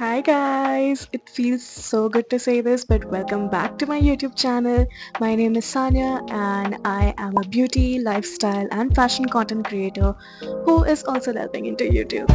Hi guys! It feels so good to say this, but welcome back to my YouTube channel. My name is Sanya and I am a beauty, lifestyle and fashion content creator who is also delving into YouTube.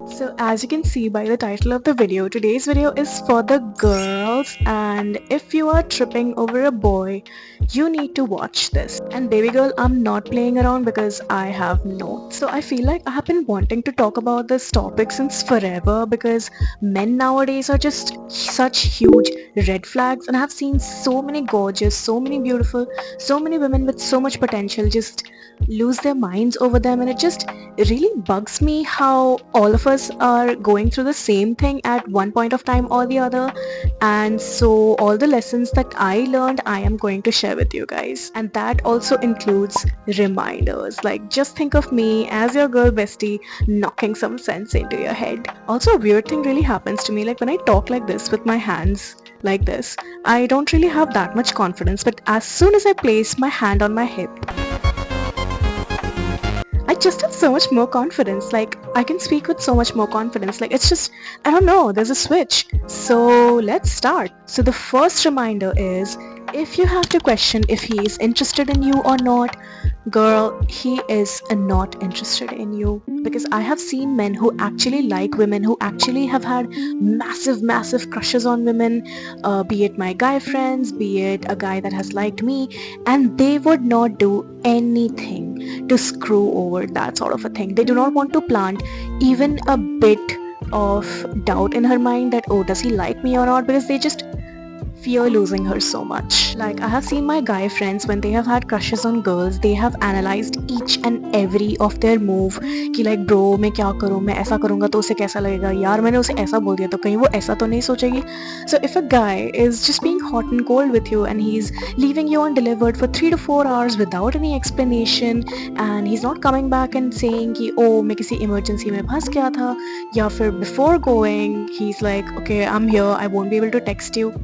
So as you can see by the title of the video, today's video is for the girls, and if you are tripping over a boy, you need to watch this. And baby girl, I'm not playing around because I have notes. So I feel like I have been wanting to talk about this topic since forever because men nowadays are just such huge red flags, and I have seen so many gorgeous, so many beautiful, so many women with so much potential just lose their minds over them, and it just really bugs me how all of us are going through the same thing at one point of time or the other. And so all the lessons that I learned, I am going to share with you guys, and that also includes reminders. Like, just think of me as your girl bestie knocking some sense into your head. Also, a weird thing really happens to me, like when I talk like this with my hands like this, I don't really have that much confidence, but as soon as I place my hand on my hip, I just have so much more confidence. Like, I can speak with so much more confidence. Like, it's just, I don't know, there's a switch. So let's start. So the first reminder is, if you have to question if he is interested in you or not, girl, he is not interested in you. Because I have seen men who actually like women, who actually have had massive crushes on women, be it my guy friends, be it a guy that has liked me, and they would not do anything to screw over that sort of a thing. They do not want to plant even a bit of doubt in her mind that, oh, does he like me or not, because they just fear losing her so much. Like, I have seen my guy friends, when they have had crushes on girls, they have analyzed each and every of their move कि like, bro, मैं क्या करूँ, मैं ऐसा करूँगा तो उसे कैसा लगेगा, यार मैंने उसे ऐसा बोल दिया तो कहीं वो ऐसा तो नहीं सोचेगी. So if a guy is just being hot and cold with you and he's leaving you undelivered for 3 to 4 hours without any explanation, and he's not coming back and saying कि oh, मैं किसी emergency में फंस गया था, या फिर before going he's like, okay, I'm here, I won't be able to text you.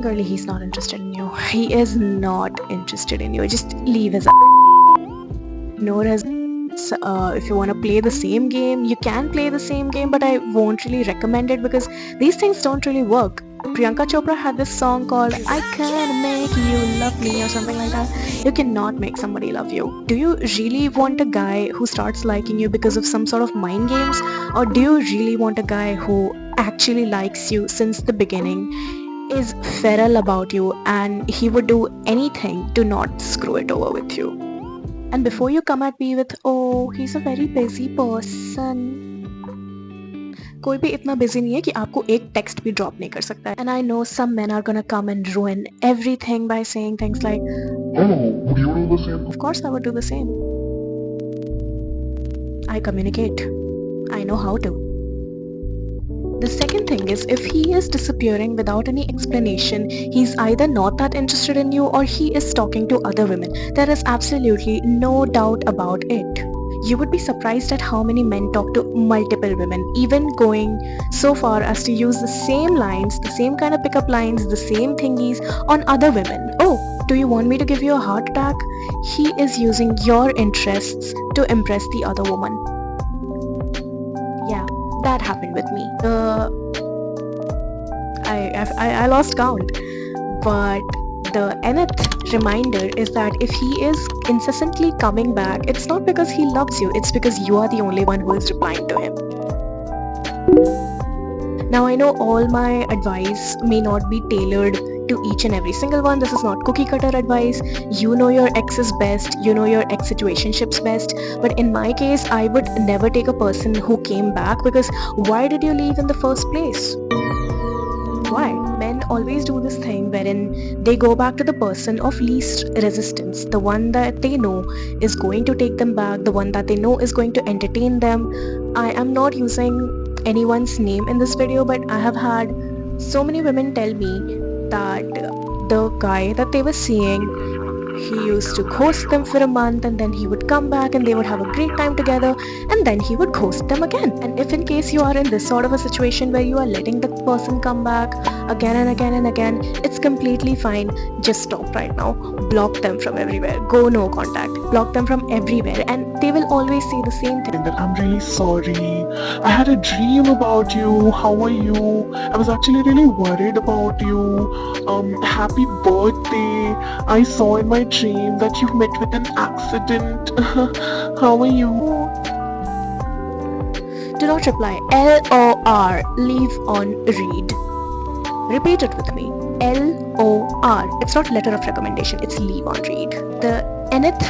Girlie, he's not interested in you. He is not interested in you. Just leave his Ignore his if you want to play the same game, you can play the same game, but I won't really recommend it because these things don't really work. Priyanka Chopra had this song called I Can't Make You Love Me or something like that. You cannot make somebody love you. Do you really want a guy who starts liking you because of some sort of mind games? Or do you really want a guy who actually likes you since the beginning, is feral about you, and he would do anything to not screw it over with you? And before you come at me with, oh, he's a very busy person, कोई भी इतना busy नहीं है कि आपको एक text भी drop नहीं कर सकता है. And I know some men are gonna come and ruin everything by saying things like, oh, would you do the same? Of course I would do the same. I communicate. I know how to. The second thing is, if he is disappearing without any explanation, he's either not that interested in you or he is talking to other women. There is absolutely no doubt about it. You would be surprised at how many men talk to multiple women, even going so far as to use the same lines, the same kind of pickup lines, the same thingies on other women. Oh, do you want me to give you a heart attack? He is using your interests to impress the other woman. Yeah, that happened with me. I lost count. But the nth reminder is that if he is incessantly coming back, it's not because he loves you, it's because you are the only one who is replying to him. Now, I know all my advice may not be tailored to each and every single one. This is not cookie cutter advice. You know your exes best, you know your ex situationships best, but in my case, I would never take a person who came back, because why did you leave in the first place? Why? Men always do this thing wherein they go back to the person of least resistance, the one that they know is going to take them back, the one that they know is going to entertain them. I am not using anyone's name in this video, but I have had so many women tell me that the guy that they were seeing, he used to ghost them for a month and then he would come back and they would have a great time together, and then he would ghost them again. And if in case you are in this sort of a situation where you are letting the person come back again and again and again, it's completely fine. Just stop right now. Block them from everywhere. Go no contact. Block them from everywhere, and they will always say the same thing. That I'm really sorry. I had a dream about you. How are you? I was actually really worried about you. Happy birthday. I saw in my dream that you met with an accident. How are you? Do not reply. LOR. Leave on read. Repeat it with me. LOR. It's not letter of recommendation. It's leave on read. The nth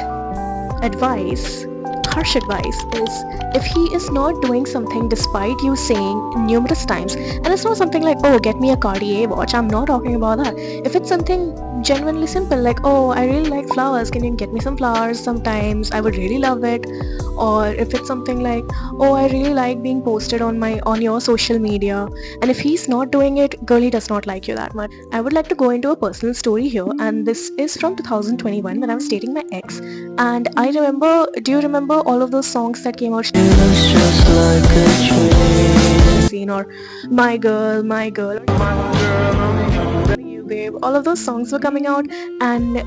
advice, harsh advice, is if he is not doing something despite you saying numerous times, and it's not something like, oh, get me a Cartier watch. I'm not talking about that. If it's something genuinely simple, like, oh, I really like flowers, can you get me some flowers sometimes, I would really love it. Or if it's something like, oh, I really like being posted on your social media, and if he's not doing it, girlie does not like you that much. I would like to go into a personal story here, and this is from 2021 when I was dating my ex. And I remember, do you remember all of those songs that came out? Scene, or my girl, you babe, all of those songs were coming out, and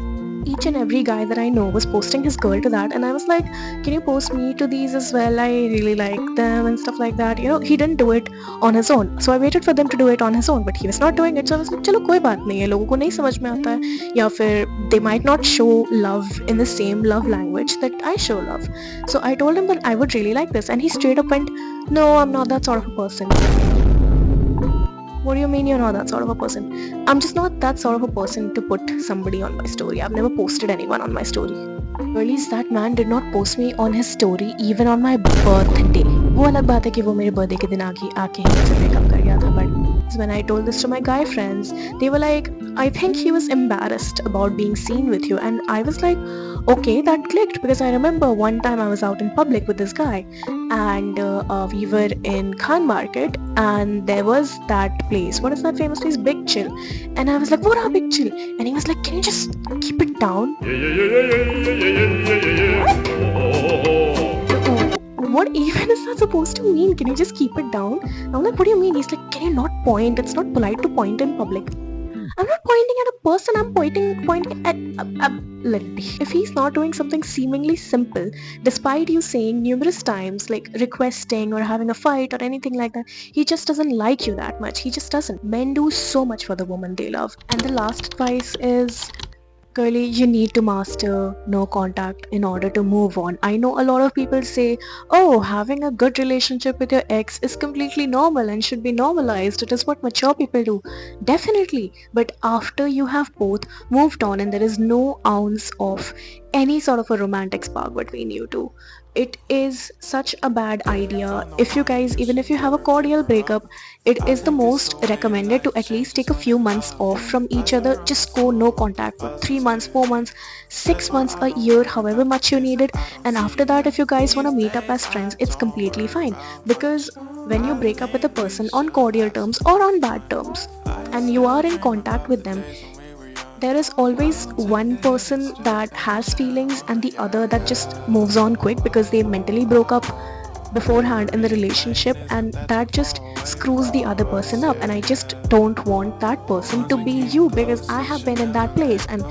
each and every guy that I know was posting his girl to that, and I was like, can you post me to these as well? I really like them and stuff like that. You know, he didn't do it on his own, so I waited for them to do it on his own, but he was not doing it. So I was like, चलो कोई बात नहीं है, लोगों को नहीं समझ में आता है, या फिर they might not show love in the same love language that I show love. So I told him that I would really like this, and he straight up went, no, I'm not that sort of a person. What do you mean you're not that sort of a person? I'm just not that sort of a person to put somebody on my story. I've never posted anyone on my story. Girlies, that man did not post me on his story even on my birthday. वो अलग बात है कि वो मेरे birthday के दिन आके मुझसे ब्रेकअप कर गया था, but when I told this to my guy friends, they were like, I think he was embarrassed about being seen with you. And I was like, okay, that clicked, because I remember one time I was out in public with this guy, and we were in Khan Market, and there was that place, what is that famous place, Big Chill, and I was like, what up Big Chill? And he was like, can you just keep it down? What even is that supposed to mean? Can you just keep it down? I'm like, what do you mean? He's like, can you not point? It's not polite to point in public. I'm not pointing at a person, I'm pointing at literally. If he's not doing something seemingly simple, despite you saying numerous times, like requesting or having a fight or anything like that, he just doesn't like you that much. He just doesn't. Men do so much for the woman they love. And the last advice is, girlie, you need to master no contact in order to move on. I know a lot of people say, oh, having a good relationship with your ex is completely normal and should be normalized. It is what mature people do. Definitely. But after you have both moved on and there is no ounce of any sort of a romantic spark between you two, it is such a bad idea. If you guys, even if you have a cordial breakup, it is the most recommended to at least take a few months off from each other. Just go no contact for 3 months, 4 months, 6 months, a year, however much you need it. And after that, if you guys want to meet up as friends, it's completely fine. Because when you break up with a person on cordial terms or on bad terms, and you are in contact with them, there is always one person that has feelings and the other that just moves on quick because they mentally broke up beforehand in the relationship, and that just screws the other person up. And I just don't want that person to be you, because I have been in that place and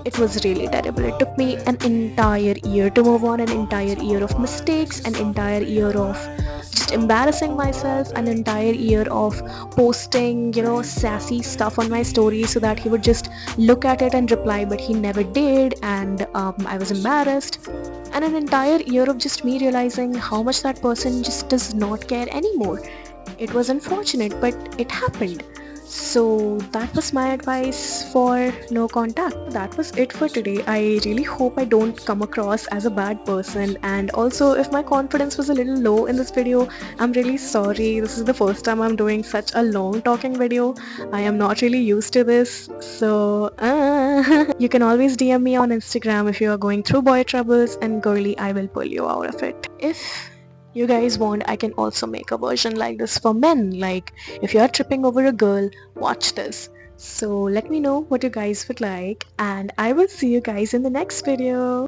it was really terrible. It took me an entire year to move on, an entire year of mistakes, an entire year of just embarrassing myself, an entire year of posting, sassy stuff on my story so that he would just look at it and reply, but he never did, and I was embarrassed. And an entire year of just me realizing how much that person just does not care anymore. It was unfortunate, but it happened. So that was my advice for no contact. That was it for today. I really hope I don't come across as a bad person, and also if my confidence was a little low in this video, I'm really sorry. This is the first time I'm doing such a long talking video. I am not really used to this, so you can always DM me on Instagram if you are going through boy troubles, and girlie, I will pull you out of it. If you guys want, I can also make a version like this for men. Like, if you're tripping over a girl, watch this. So let me know what you guys would like, and I will see you guys in the next video.